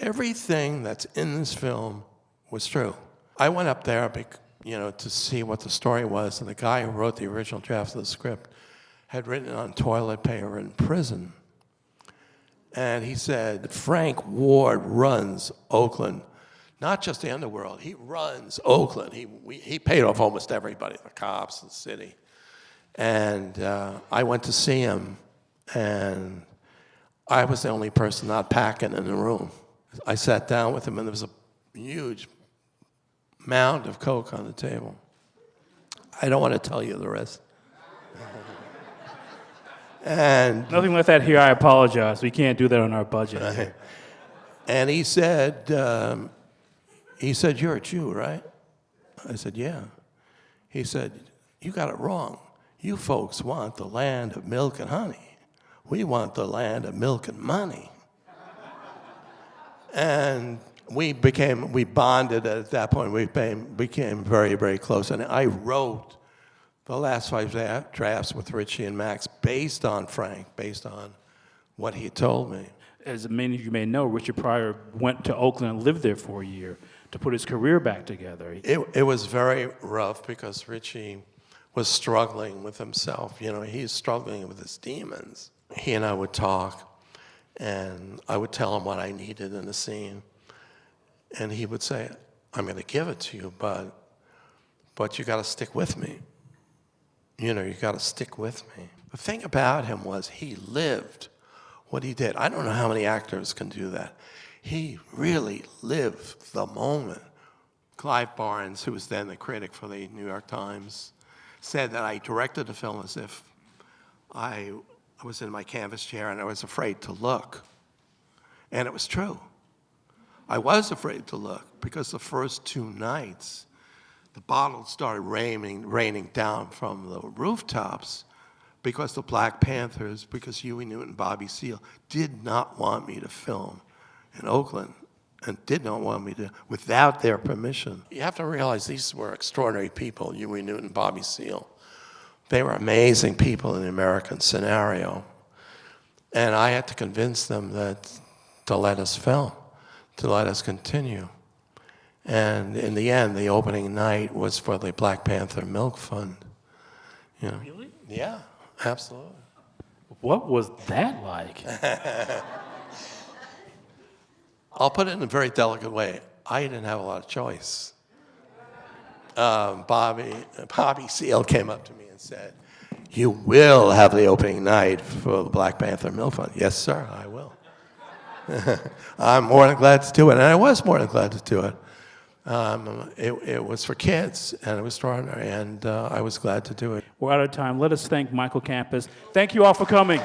everything that's in this film was true. I went up there, to see what the story was, and the guy who wrote the original draft of the script had written it on toilet paper in prison. And he said, Frank Ward runs Oakland, not just the underworld. He runs Oakland. He paid off almost everybody, the cops, the city. And I went to see him, and I was the only person not packing in the room. I sat down with him, and there was a huge mound of Coke on the table. I don't want to tell you the rest. And nothing like that here. I apologize. We can't do that on our budget. And he said, "You're a Jew, right?" I said, "Yeah." He said, "You got it wrong. You folks want the land of milk and honey. We want the land of milk and money." And we bonded at that point. We became very, very close. And I wrote the last 5 drafts with Richie and Max based on Frank, based on what he told me. As many of you may know, Richard Pryor went to Oakland and lived there for a year to put his career back together. It was very rough because Richie was struggling with himself. He's struggling with his demons. He and I would talk, and I would tell him what I needed in the scene. And he would say, "I'm going to give it to you, but you got to stick with me. You got to stick with me." The thing about him was he lived what he did. I don't know how many actors can do that. He really lived the moment. Clive Barnes, who was then the critic for the New York Times, said that I directed the film as if I was in my canvas chair and I was afraid to look. And it was true. I was afraid to look because the first 2 nights, the bottles started raining down from the rooftops because the Black Panthers, because Huey Newton and Bobby Seale did not want me to film in Oakland and did not want me to, without their permission. You have to realize these were extraordinary people, Huey Newton, Bobby Seale. They were amazing people in the American scenario. And I had to convince them to let us film, to let us continue. And in the end, the opening night was for the Black Panther Milk Fund. Really? Yeah, absolutely. What was that like? I'll put it in a very delicate way. I didn't have a lot of choice. Bobby Seale came up to me and said, "You will have the opening night for the Black Panther Milk Fund." "Yes, sir, I will." I'm more than glad to do it, and I was more than glad to do it. It was for kids, and it was extraordinary, and I was glad to do it. We're out of time. Let us thank Michael Campos. Thank you all for coming.